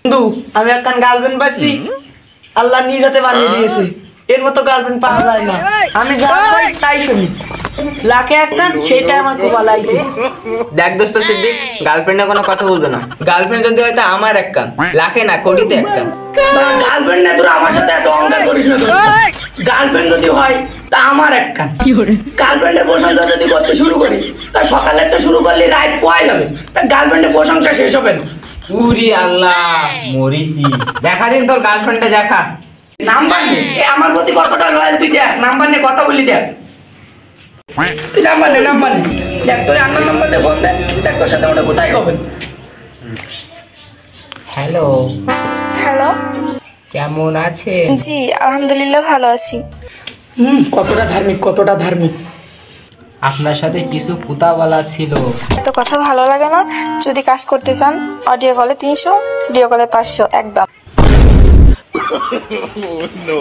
বন্ধু আমি একখান গার্লফ্রেন্ড পাইছি, আল্লাহ নিজ হাতে বানিয়ে দিয়েছে। এর মতো গার্লফ্রেন্ড পাওয়া যায় না। আমি যা কই তাই শুনি, লাখে একখান সেইটাই আমার কপালে আইছে। দেখ দোস্ত সিদ্দিক, গার্লফ্রেন্ডে কোনো কথা বলবে না। গার্লফ্রেন্ড যদি হয় তা আমার এক কান, লাখে না কোটিতে এক কান। গার্লফ্রেন্ড না, তোরা আমার সাথে এত অহংকার করিস না। গার্লফ্রেন্ড যদি হয় তা আমার একখান। গার্লফ্রেন্ডের প্রশংসা যদি করতে শুরু করি, তা সকালে তো শুরু করলে রাত পোয়াই যাবে, তা গার্লফ্রেন্ডের প্রশংসা শেষ হবে না। উরি আল্লাহ, মরিসি। দেখা দিন তোর গার্লফ্রেন্ডে দেখা। নাম্বার নে, আমার প্রতি কতটা লয়াল তুই দেখ। নাম্বার নে, কথা বলি দেখ। তুই নাম্বার নে, দেখ তোর আন্নার নাম্বার দিয়ে ফোন দে, দেখ তোর সাথে ওটা কোথায় হবে। হ্যালো, হ্যালো, কেমন আছে? জি আলহামদুলিল্লাহ ভালো আছি। কতটা ধার্মিক। আপনার সাথে কিছু কথা বলা ছিল। এত কথা ভালো লাগে না। যদি কাজ করতে চান অডিও কলে 300, ভিডিও কলে 500 একদম। No.